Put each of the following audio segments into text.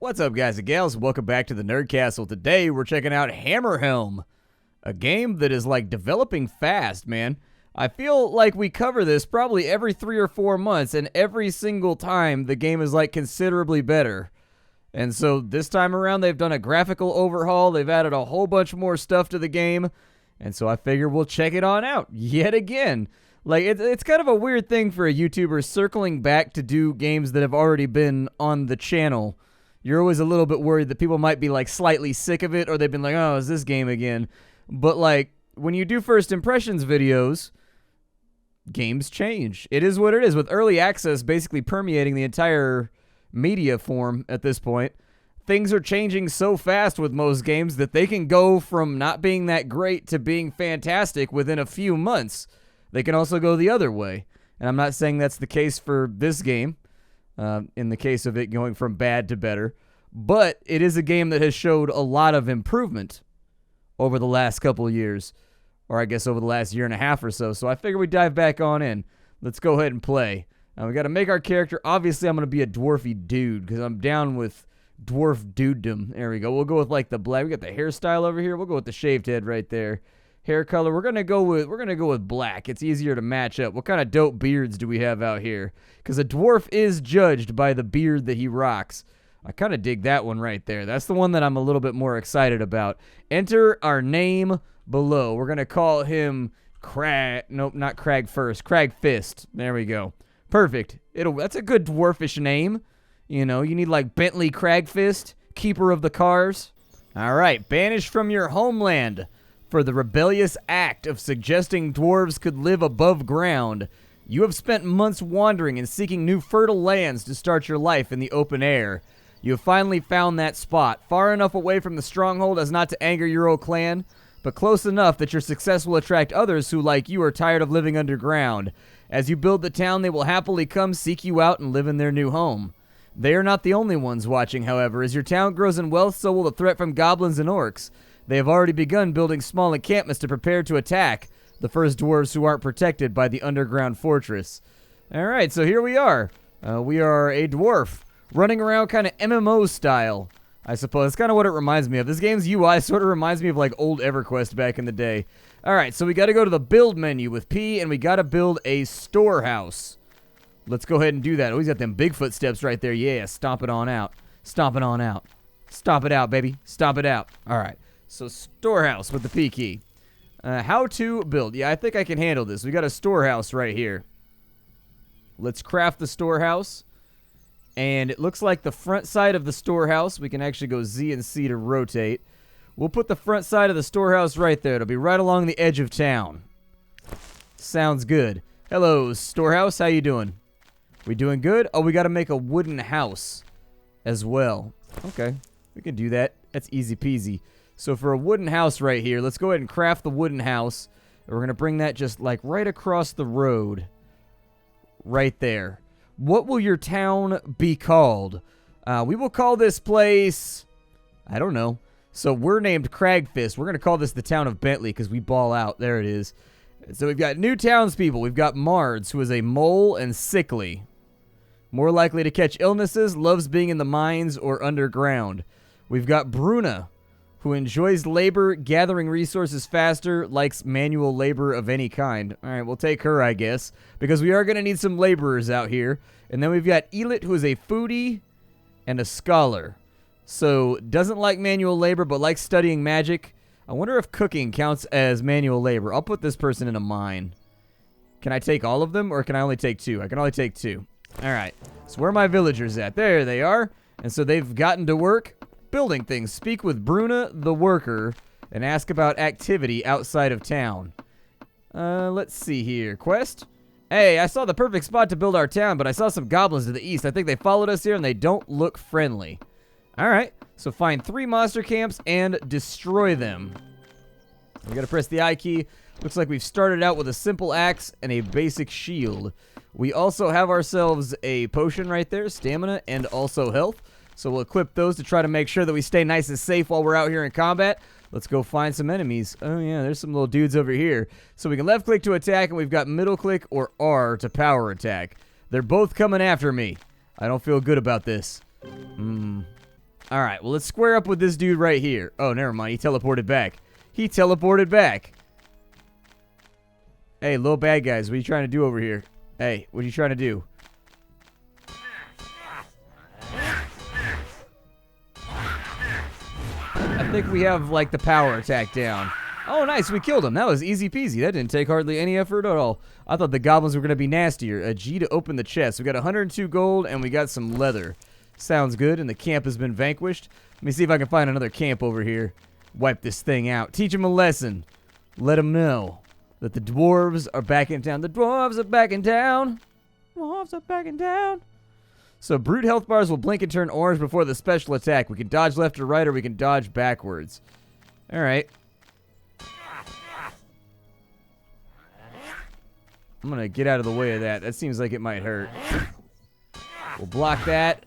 What's up, guys and gals? Welcome back to the Nerd Castle. Today, we're checking out Hammerhelm, a game that is, like, developing fast, man. I feel like we cover this probably every 3 or 4 months, and every single time, the game is, like, considerably better. And so, this time around, they've done a graphical overhaul. They've added a whole bunch more stuff to the game. And so, I figure we'll check it on out yet again. Like, it's kind of a weird thing for a YouTuber circling back to do games that have already been on the channel. You're always a little bit worried that people might be, like, slightly sick of it, or they've been like, oh, is this game again? But, like, when you do first impressions videos, games change. It is what it is. With early access basically permeating the entire media form at this point, things are changing so fast with most games that they can go from not being that great to being fantastic within a few months. They can also go the other way. And I'm not saying that's the case for this game. In the case of it going from bad to better. But it is a game that has showed a lot of improvement over the last couple of years. Or I guess over the last year and a half or so. So I figure we dive back on in. Let's go ahead and play. We got to make our character. Obviously, I'm going to be a dwarfy dude because I'm down with dwarf dudedom. There we go. We'll go with like the black. We got the hairstyle over here. We'll go with the shaved head right there. Hair color, we're gonna go with black. It's easier to match up. What kind of dope beards do we have out here? Because a dwarf is judged by the beard that he rocks. I kind of dig that one right there. That's the one that I'm a little bit more excited about. Enter our name below. We're gonna call him Crag. Nope, not Crag first. Crag Fist. There we go. Perfect. That's a good dwarfish name. You know, you need like Bentley Cragfist, keeper of the cars. All right, banished from your homeland. For the rebellious act of suggesting dwarves could live above ground, you have spent months wandering and seeking new fertile lands to start your life in the open air. You have finally found that spot, far enough away from the stronghold as not to anger your old clan, but close enough that your success will attract others who, like you, are tired of living underground. As you build the town, they will happily come seek you out and live in their new home. They are not the only ones watching, however. As your town grows in wealth, so will the threat from goblins and orcs. They have already begun building small encampments to prepare to attack the first dwarves who aren't protected by the underground fortress. Alright, so here we are. We are a dwarf, running around kind of MMO style, I suppose. That's kind of what it reminds me of. This game's UI sort of reminds me of like old EverQuest back in the day. Alright, so we got to go to the build menu with P, and we got to build a storehouse. Let's go ahead and do that. Oh, he's got them Bigfoot steps right there. Yeah, stomp it on out. Stomp it on out. Stomp it out, baby. Stomp it out. Alright. So, storehouse with the P key. How to build. Yeah, I think I can handle this. We got a storehouse right here. Let's craft the storehouse. And it looks like the front side of the storehouse, we can actually go Z and C to rotate. We'll put the front side of the storehouse right there. It'll be right along the edge of town. Sounds good. Hello, storehouse. How you doing? We doing good? Oh, we got to make a wooden house as well. Okay, we can do that. That's easy peasy. So for a wooden house right here, let's go ahead and craft the wooden house. We're going to bring that just like right across the road. Right there. What will your town be called? We will call this place, I don't know. So we're named Cragfist. We're going to call this the town of Bentley because we ball out. There it is. So we've got new townspeople. We've got Mards, who is a mole and sickly. More likely to catch illnesses, loves being in the mines or underground. We've got Bruna, who enjoys labor, gathering resources faster, likes manual labor of any kind. All right, we'll take her, I guess, because we are going to need some laborers out here. And then we've got Elit, who is a foodie and a scholar. So, doesn't like manual labor, but likes studying magic. I wonder if cooking counts as manual labor. I'll put this person in a mine. Can I take all of them, or can I only take 2? I can only take 2. All right, so where are my villagers at? There they are. And so they've gotten to work building things. Speak with Bruna, the worker, and ask about activity outside of town. Let's see here. Quest? Hey, I saw the perfect spot to build our town, but I saw some goblins to the east. I think they followed us here, and they don't look friendly. All right, so find 3 monster camps and destroy them. We got to press the I key. Looks like we've started out with a simple axe and a basic shield. We also have ourselves a potion right there, stamina, and also health. So we'll equip those to try to make sure that we stay nice and safe while we're out here in combat. Let's go find some enemies. Oh, yeah, there's some little dudes over here. So we can left click to attack, and we've got middle click or R to power attack. They're both coming after me. I don't feel good about this. All right, well, let's square up with this dude right here. Oh, never mind. He teleported back. He teleported back. Hey, little bad guys, what are you trying to do over here? Hey, what are you trying to do? I think we have, like, the power attack down. Oh, nice. We killed him. That was easy peasy. That didn't take hardly any effort at all. I thought the goblins were going to be nastier. A G to open the chest. We got 102 gold, and we got some leather. Sounds good, and the camp has been vanquished. Let me see if I can find another camp over here. Wipe this thing out. Teach them a lesson. Let them know that the dwarves are back in town. The dwarves are back in town. Dwarves are back in town. So brute health bars will blink and turn orange before the special attack. We can dodge left or right, or we can dodge backwards. All right. I'm going to get out of the way of that. That seems like it might hurt. We'll block that.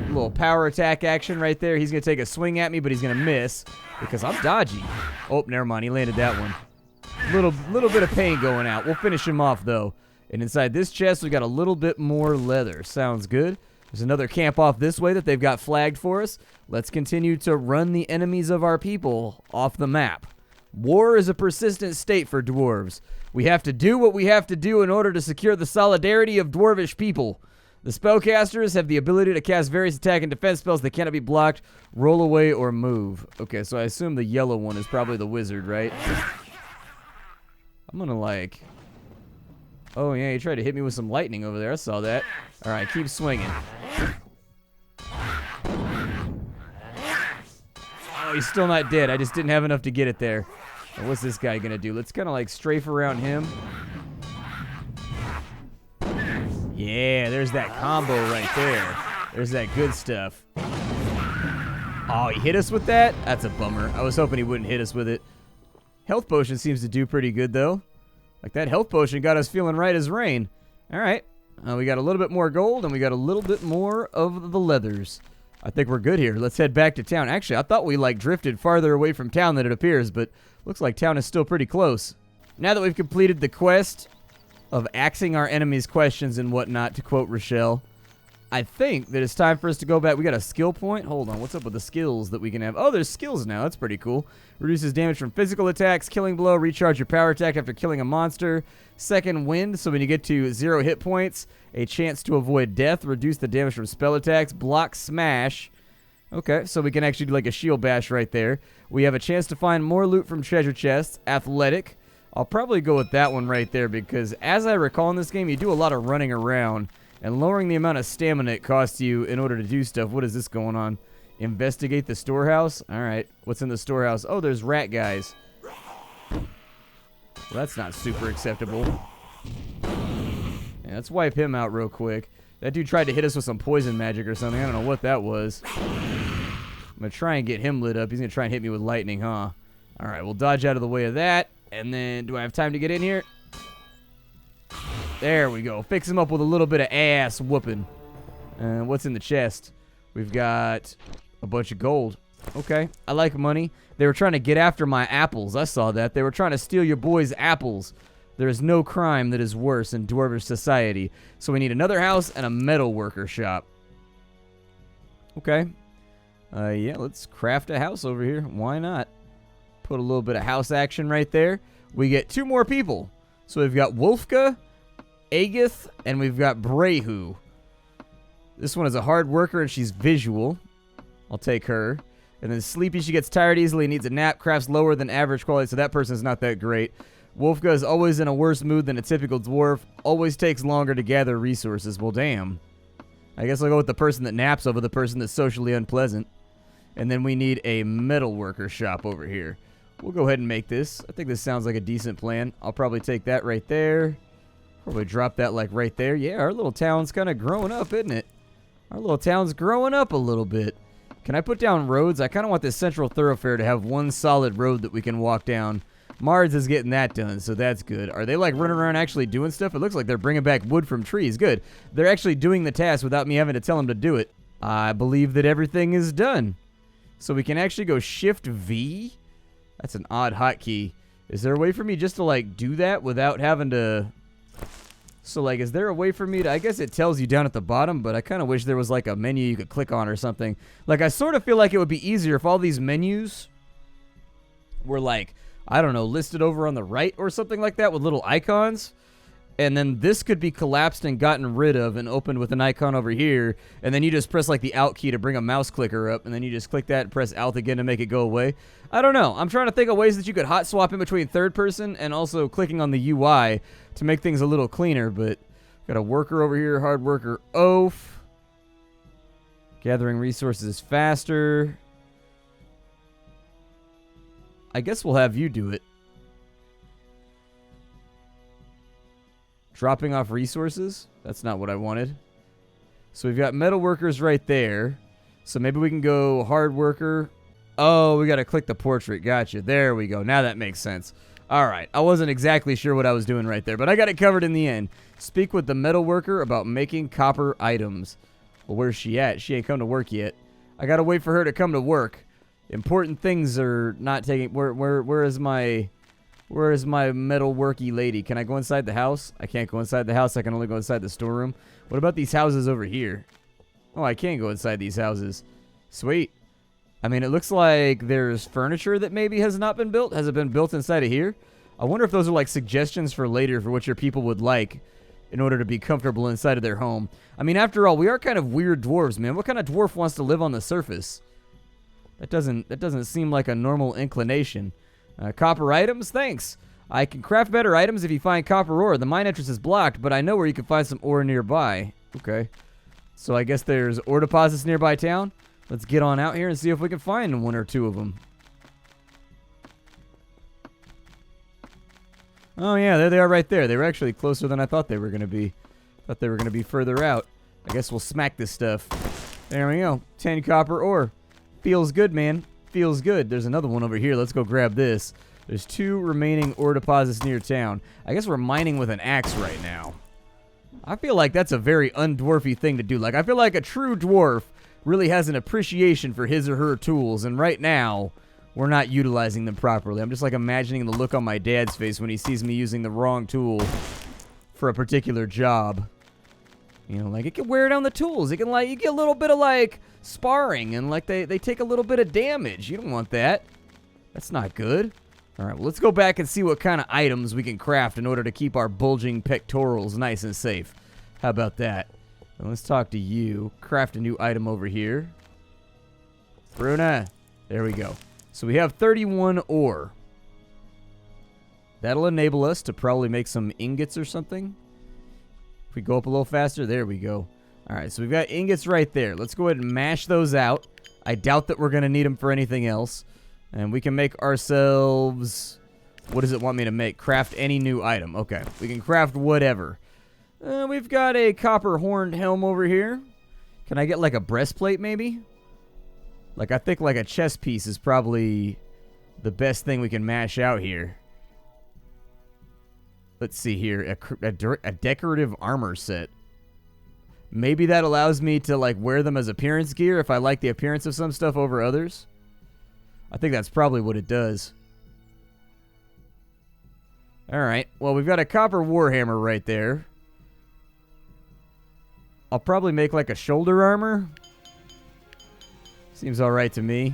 Little power attack action right there. He's going to take a swing at me, but he's going to miss because I'm dodgy. Oh, never mind. He landed that one. Little bit of pain going out. We'll finish him off, though. And inside this chest, we got a little bit more leather. Sounds good. There's another camp off this way that they've got flagged for us. Let's continue to run the enemies of our people off the map. War is a persistent state for dwarves. We have to do what we have to do in order to secure the solidarity of dwarvish people. The spellcasters have the ability to cast various attack and defense spells that cannot be blocked, roll away, or move. Okay, so I assume the yellow one is probably the wizard, right? I'm gonna like... Oh, yeah, he tried to hit me with some lightning over there. I saw that. All right, keep swinging. Oh, he's still not dead. I just didn't have enough to get it there. Now, what's this guy going to do? Let's kind of like strafe around him. Yeah, there's that combo right there. There's that good stuff. Oh, he hit us with that? That's a bummer. I was hoping he wouldn't hit us with it. Health potion seems to do pretty good, though. Like, that health potion got us feeling right as rain. All right. We got a little bit more gold, and we got a little bit more of the leathers. I think we're good here. Let's head back to town. Actually, I thought we, like, drifted farther away from town than it appears, but looks like town is still pretty close. Now that we've completed the quest of axing our enemies' questions and whatnot, to quote Rochelle, I think that it's time for us to go back. We got a skill point. Hold on. What's up with the skills that we can have? Oh, there's skills now. That's pretty cool. Reduces damage from physical attacks, killing blow, recharge your power attack after killing a monster. Second wind, so when you get to 0 hit points, a chance to avoid death, reduce the damage from spell attacks, block smash. Okay, so we can actually do like a shield bash right there. We have a chance to find more loot from treasure chests. Athletic. I'll probably go with that one right there because as I recall in this game, you do a lot of running around. And lowering the amount of stamina it costs you in order to do stuff. What is this going on? Investigate the storehouse? Alright. What's in the storehouse? Oh, there's rat guys. Well, that's not super acceptable. Yeah, let's wipe him out real quick. That dude tried to hit us with some poison magic or something. I don't know what that was. I'm going to try and get him lit up. He's going to try and hit me with lightning, huh? Alright, we'll dodge out of the way of that. And then, do I have time to get in here? There we go. Fix him up with a little bit of ass whooping. What's in the chest? We've got a bunch of gold. Okay. I like money. They were trying to get after my apples. I saw that. They were trying to steal your boy's apples. There is no crime that is worse in dwarvish society. So we need another house and a metal worker shop. Okay. Yeah, let's craft a house over here. Why not? Put a little bit of house action right there. We get 2 more people. So we've got Wolfka, Agith, and we've got Brehu. This one is a hard worker, and she's visual. I'll take her. And then Sleepy, she gets tired easily, needs a nap, crafts lower than average quality, so that person's not that great. Wolfka is always in a worse mood than a typical dwarf. Always takes longer to gather resources. Well, damn. I guess I'll go with the person that naps over the person that's socially unpleasant. And then we need a metal worker shop over here. We'll go ahead and make this. I think this sounds like a decent plan. I'll probably take that right there. Probably drop that like right there. Yeah, our little town's kind of growing up, isn't it? Our little town's growing up a little bit. Can I put down roads? I kind of want this central thoroughfare to have one solid road that we can walk down. Mars is getting that done, so that's good. Are they like running around actually doing stuff? It looks like they're bringing back wood from trees. Good. They're actually doing the task without me having to tell them to do it. I believe that everything is done. So we can actually go Shift V. That's an odd hotkey. Is there a way for me just to like do that without having to So, like, is there a way for me to... I guess it tells you down at the bottom, but I kind of wish there was, like, a menu you could click on or something. Like, I sort of feel like it would be easier if all these menus were, like, I don't know, listed over on the right or something like that with little icons. And then this could be collapsed and gotten rid of and opened with an icon over here. And then you just press, like, the Alt key to bring a mouse clicker up. And then you just click that and press Alt again to make it go away. I don't know. I'm trying to think of ways that you could hot swap in between third person and also clicking on the UI to make things a little cleaner. But got a worker over here, hard worker oaf. Gathering resources faster. I guess we'll have you do it. Dropping off resources? That's not what I wanted. So we've got metal workers right there. So maybe we can go hard worker. Oh, we got to click the portrait. Gotcha. There we go. Now that makes sense. All right. I wasn't exactly sure what I was doing right there, but I got it covered in the end. Speak with the metal worker about making copper items. Well, where's she at? She ain't come to work yet. I got to wait for her to come to work. Important things are not taking... Where is my metal worky lady? Can I go inside the house? I can't go inside the house. I can only go inside the storeroom. What about these houses over here? Oh, I can go inside these houses. Sweet. I mean, it looks like there's furniture that maybe has not been built. Has it been built inside of here? I wonder if those are like suggestions for later for what your people would like in order to be comfortable inside of their home. I mean, after all, we are kind of weird dwarves, man. What kind of dwarf wants to live on the surface? That doesn't seem like a normal inclination. Copper items? Thanks. I can craft better items if you find copper ore. The mine entrance is blocked, but I know where you can find some ore nearby. Okay. So I guess there's ore deposits nearby town. Let's get on out here and see if we can find one or two of them. Oh, yeah, there they are right there. They were actually closer than I thought they were going to be. Thought they were going to be further out. I guess we'll smack this stuff. There we go. 10 copper ore. Feels good, man. Feels good. There's another one over here. Let's go grab this. There's 2 remaining ore deposits near town. I guess we're mining with an axe right now. I feel like that's a very undwarfy thing to do. Like, I feel like a true dwarf really has an appreciation for his or her tools, and right now, we're not utilizing them properly. I'm just, like, imagining the look on my dad's face when he sees me using the wrong tool for a particular job. You know, like, it can wear down the tools. It can, like, you get a little bit of, like, sparring, and, like, they take a little bit of damage. You don't want that. That's not good. All right, well, let's go back and see what kind of items we can craft in order to keep our bulging pectorals nice and safe. How about that? And let's talk to you. Craft a new item over here. Bruna. There we go. So we have 31 ore. That'll enable us to probably make some ingots or something. If we go up a little faster, there we go. All right, so we've got ingots right there. Let's go ahead and mash those out. I doubt that we're going to need them for anything else. And we can make ourselves... What does it want me to make? Craft any new item. Okay, we can craft whatever. We've got a copper horned helm over here. Can I get like a breastplate maybe? Like, I think like a chest piece is probably the best thing we can mash out here. Let's see here. A decorative armor set. Maybe that allows me to like wear them as appearance gear if I like the appearance of some stuff over others. I think that's probably what it does. Alright, well, we've got a copper warhammer right there. I'll probably make like a shoulder armor. Seems alright to me.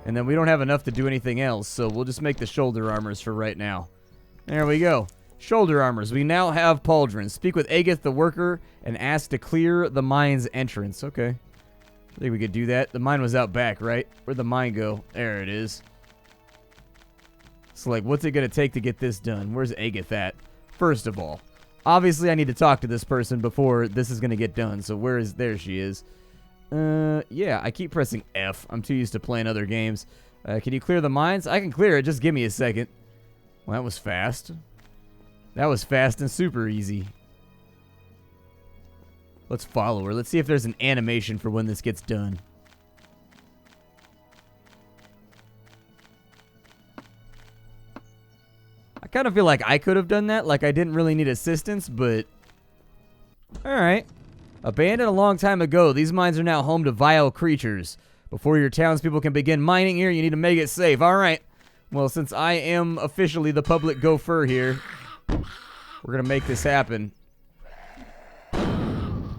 And then we don't have enough to do anything else, so we'll just make the shoulder armors for right now. There we go. Shoulder armors. We now have pauldrons. Speak with Agath the worker and ask to clear the mine's entrance. Okay. I think we could do that. The mine was out back, right? Where'd the mine go? There it is. So, like, what's it going to take to get this done? Where's Agath at? First of all, obviously I need to talk to this person before this is going to get done. So, where is... There she is. Yeah, I keep pressing F. I'm too used to playing other games. Can you clear the mines? I can clear it. Just give me a second. Well, that was fast. That was fast and super easy. Let's follow her. Let's see if there's an animation for when this gets done. I kind of feel like I could have done that. Like I didn't really need assistance, but... Alright. Abandoned a long time ago, these mines are now home to vile creatures. Before your townspeople can begin mining here, you need to make it safe. Alright. Well, since I am officially the public gopher here, we're going to make this happen.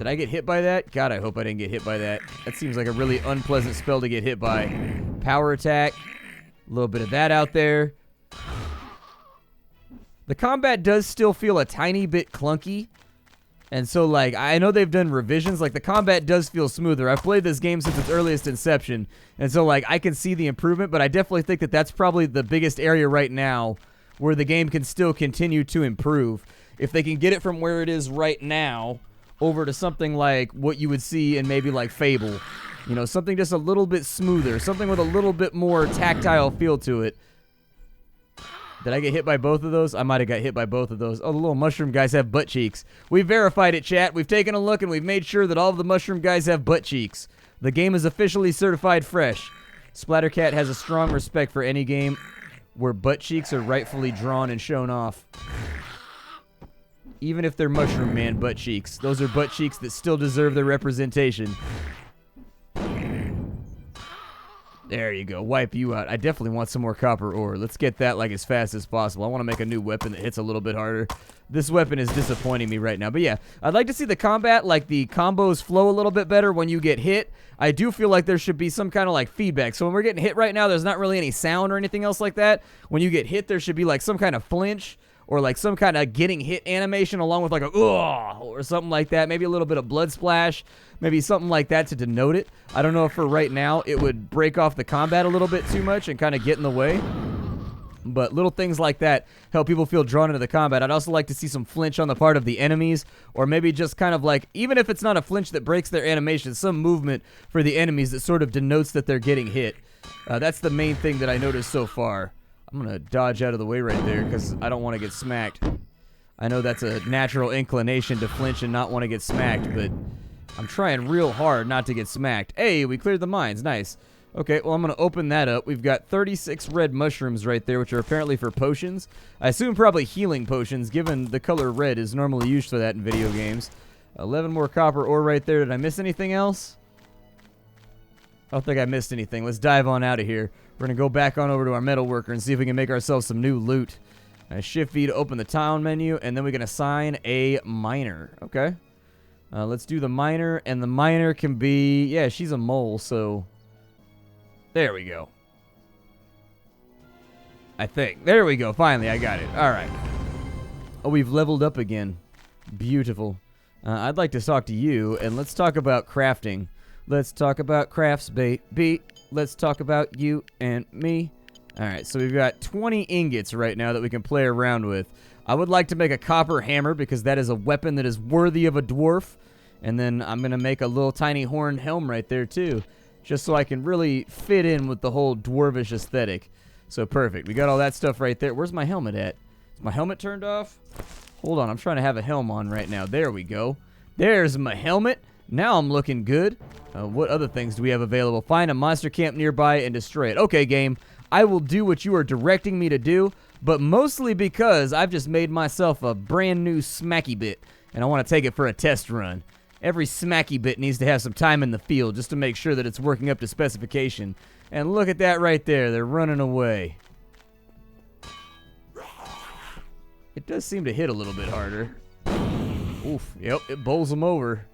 Did I get hit by that? God, I hope I didn't get hit by that. That seems like a really unpleasant spell to get hit by. Power attack. A little bit of that out there. The combat does still feel a tiny bit clunky. And so, like, I know they've done revisions. Like, the combat does feel smoother. I've played this game since its earliest inception. And so, like, I can see the improvement. But I definitely think that that's probably the biggest area right now where the game can still continue to improve. If they can get it from where it is right now over to something like what you would see in maybe like Fable. You know, something just a little bit smoother. Something with a little bit more tactile feel to it. Did I get hit by both of those? I might have got hit by both of those. Oh, the little mushroom guys have butt cheeks. We verified it, chat. We've taken a look and we've made sure that all of the mushroom guys have butt cheeks. The game is officially certified fresh. Splattercat has a strong respect for any game where butt cheeks are rightfully drawn and shown off. Even if they're Mushroom Man butt cheeks. Those are butt cheeks that still deserve their representation. There you go. Wipe you out. I definitely want some more copper ore. Let's get that like as fast as possible. I want to make a new weapon that hits a little bit harder. This weapon is disappointing me right now. But yeah, I'd like to see the combat, like the combos flow a little bit better when you get hit. I do feel like there should be some kind of like feedback. So when we're getting hit right now, there's not really any sound or anything else like that. When you get hit, there should be like some kind of flinch. Or like some kind of getting hit animation along with like a ugh or something like that. Maybe a little bit of blood splash. Maybe something like that to denote it. I don't know if for right now it would break off the combat a little bit too much and kind of get in the way. But little things like that help people feel drawn into the combat. I'd also like to see some flinch on the part of the enemies. Or maybe just kind of like, even if it's not a flinch that breaks their animation, some movement for the enemies that sort of denotes that they're getting hit. That's the main thing that I noticed so far. I'm going to dodge out of the way right there because I don't want to get smacked. I know that's a natural inclination to flinch and not want to get smacked, but I'm trying real hard not to get smacked. Hey, we cleared the mines. Nice. Okay, well, I'm going to open that up. We've got 36 red mushrooms right there, which are apparently for potions. I assume probably healing potions, given the color red is normally used for that in video games. 11 more copper ore right there. Did I miss anything else? I don't think I missed anything. Let's dive on out of here. We're going to go back on over to our metal worker and see if we can make ourselves some new loot. Shift V to open the town menu, and then we can assign a miner. Okay. Let's do the miner, and the miner can be... Yeah, she's a mole, so... There we go. I think. There we go. Finally, I got it. All right. Oh, we've leveled up again. Beautiful. I'd like to talk to you, and let's talk about crafting. Let's talk about crafts, baby. Let's talk about you and me. All right, so we've got 20 ingots right now that we can play around with. I would like to make a copper hammer because that is a weapon that is worthy of a dwarf. And then I'm going to make a little tiny horn helm right there too, just so I can really fit in with the whole dwarvish aesthetic. So perfect. We got all that stuff right there. Where's my helmet at? Is my helmet turned off? Hold on, I'm trying to have a helm on right now. There we go. There's my helmet. Now I'm looking good. What other things do we have available? Find a monster camp nearby and destroy it. Okay, game. I will do what you are directing me to do, but mostly because I've just made myself a brand new smacky bit, and I want to take it for a test run. Every smacky bit needs to have some time in the field just to make sure that it's working up to specification. And look at that right there. They're running away. It does seem to hit a little bit harder. Oof. Yep, it bowls them over.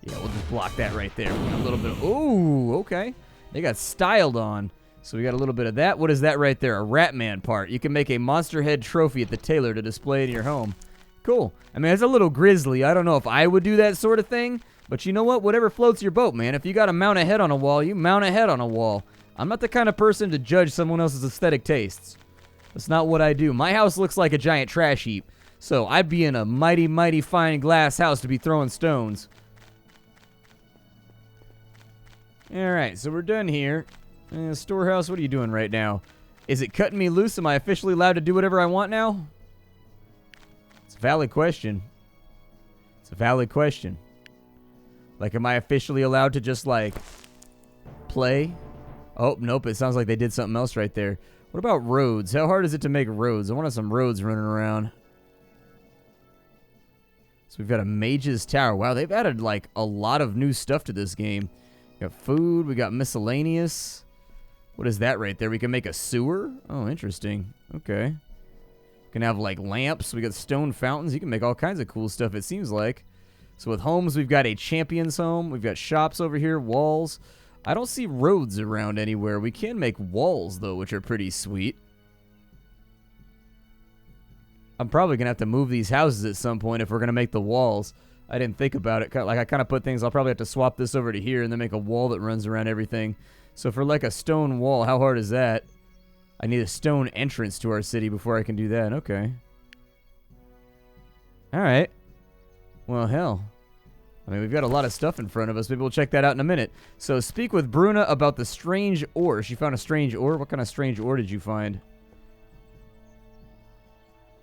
Yeah, we'll just block that right there. A little bit of... Ooh, okay. They got styled on. So we got a little bit of that. What is that right there? A Ratman part. You can make a monster head trophy at the tailor to display in your home. Cool. I mean, it's a little grisly. I don't know if I would do that sort of thing. But you know what? Whatever floats your boat, man. If you got to mount a head on a wall, you mount a head on a wall. I'm not the kind of person to judge someone else's aesthetic tastes. That's not what I do. My house looks like a giant trash heap. So I'd be in a mighty, mighty fine glass house to be throwing stones. Alright, so we're done here. Storehouse, what are you doing right now? Is it cutting me loose? Am I officially allowed to do whatever I want now? It's a valid question. It's a valid question. Like, am I officially allowed to just, like, play? Oh, nope, it sounds like they did something else right there. What about roads? How hard is it to make roads? I want some roads running around. So we've got a mage's tower. Wow, they've added, like, a lot of new stuff to this game. We got food. We got miscellaneous. What is that right there? We can make a sewer? Oh, interesting. Okay. Can have like lamps. We got stone fountains. You can make all kinds of cool stuff, it seems like. So with homes, we've got a champion's home. We've got shops over here, walls. I don't see roads around anywhere. We can make walls, though, which are pretty sweet. I'm probably going to have to move these houses at some point if we're going to make the walls. I didn't think about it. Like, I kind of put things, I'll probably have to swap this over to here and then make a wall that runs around everything. So for like a stone wall, how hard is that? I need a stone entrance to our city before I can do that. Okay. All right. Well, hell. I mean, we've got a lot of stuff in front of us. Maybe we'll check that out in a minute. So speak with Bruna about the strange ore. She found a strange ore. What kind of strange ore did you find?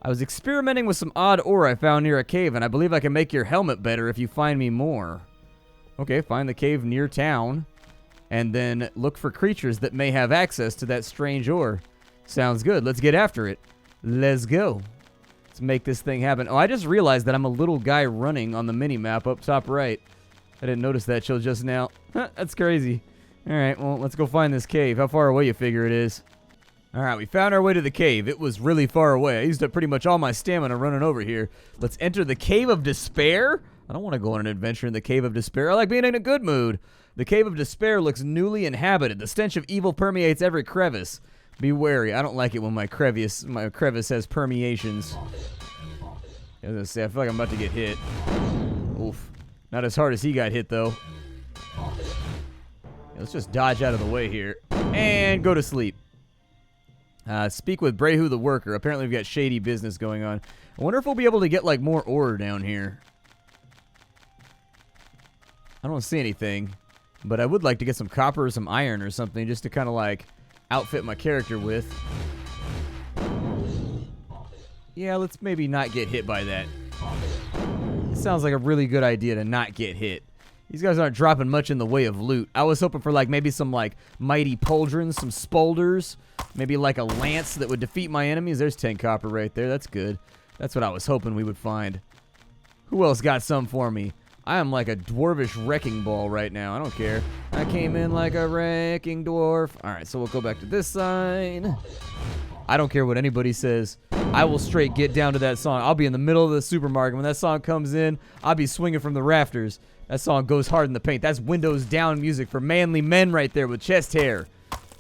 I was experimenting with some odd ore I found near a cave, and I believe I can make your helmet better if you find me more. Okay, find the cave near town, and then look for creatures that may have access to that strange ore. Sounds good. Let's get after it. Let's go. Let's make this thing happen. Oh, I just realized that I'm a little guy running on the mini-map up top right. I didn't notice that till just now. That's crazy. All right, well, let's go find this cave. How far away you figure it is? All right, we found our way to the cave. It was really far away. I used up pretty much all my stamina running over here. Let's enter the Cave of Despair. I don't want to go on an adventure in the Cave of Despair. I like being in a good mood. The Cave of Despair looks newly inhabited. The stench of evil permeates every crevice. Be wary. I don't like it when my crevice has permeations. I was gonna say, I feel like I'm about to get hit. Oof. Not as hard as he got hit, though. Yeah, let's just dodge out of the way here. And go to sleep. Speak with Brehu the worker. Apparently we've got shady business going on. I wonder if we'll be able to get, like, more ore down here. I don't see anything. But I would like to get some copper or some iron or something just to kind of, like, outfit my character with. Yeah, let's maybe not get hit by that. It sounds like a really good idea to not get hit. These guys aren't dropping much in the way of loot. I was hoping for, like, maybe some, like, mighty pauldrons, some spolders, maybe, like, a lance that would defeat my enemies. There's 10 copper right there. That's good. That's what I was hoping we would find. Who else got some for me? I am like a dwarvish wrecking ball right now. I don't care. I came in like a wrecking dwarf. All right, so we'll go back to this sign. I don't care what anybody says. I will straight get down to that song. I'll be in the middle of the supermarket. When that song comes in, I'll be swinging from the rafters. That song goes hard in the paint. That's windows down music for manly men right there with chest hair.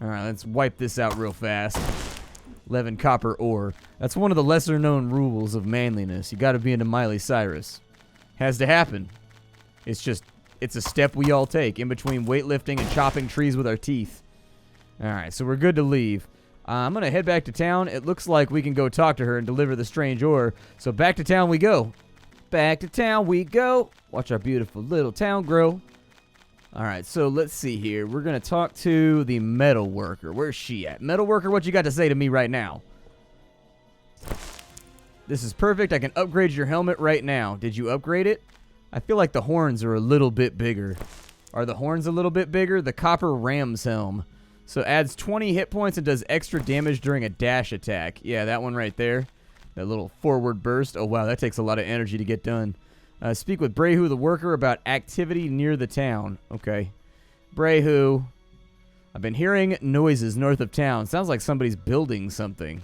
All right, let's wipe this out real fast. 11 copper ore. That's one of the lesser known rules of manliness. You got to be into Miley Cyrus. Has to happen. It's a step we all take in between weightlifting and chopping trees with our teeth. All right, so we're good to leave. I'm going to head back to town. It looks like we can go talk to her and deliver the strange ore. So back to town we go. Back to town we go. Watch our beautiful little town grow. All right, so let's see here. We're going to talk to the metal worker. Where's she at? Metal worker, what you got to say to me right now? This is perfect. I can upgrade your helmet right now. Did you upgrade it? I feel like the horns are a little bit bigger. Are the horns a little bit bigger? The copper ram's helm. So adds 20 hit points and does extra damage during a dash attack. Yeah, that one right there. That little forward burst. Oh, wow, that takes a lot of energy to get done. Speak with Brehu the worker about activity near the town. Okay. Brehu. I've been hearing noises north of town. Sounds like somebody's building something.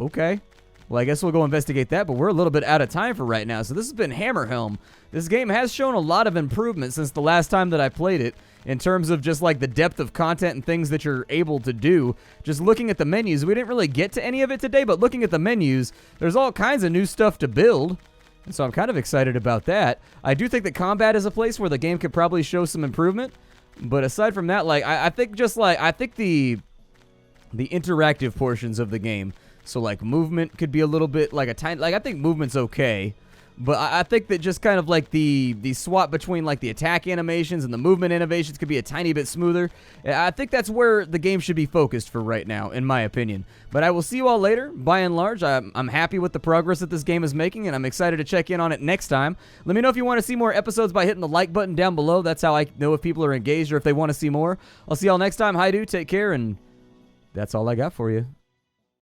Okay. Well, I guess we'll go investigate that, but we're a little bit out of time for right now. So this has been Hammerhelm. This game has shown a lot of improvement since the last time that I played it in terms of just like the depth of content and things that you're able to do. Just looking at the menus, we didn't really get to any of it today, but looking at the menus, there's all kinds of new stuff to build. And so I'm kind of excited about that. I do think that combat is a place where the game could probably show some improvement. But aside from that, like I think the interactive portions of the game, so like movement could be a little bit like a tiny, like I think movement's okay, but I think that just kind of like the swap between like the attack animations and the movement animations could be a tiny bit smoother. I think that's where the game should be focused for right now, in my opinion. But I will see you all later. By and large, I'm happy with the progress that this game is making, and I'm excited to check in on it next time. Let me know if you want to see more episodes by hitting the like button down below. That's how I know if people are engaged or if they want to see more. I'll see y'all next time. Hi, do take care, and that's all I got for you.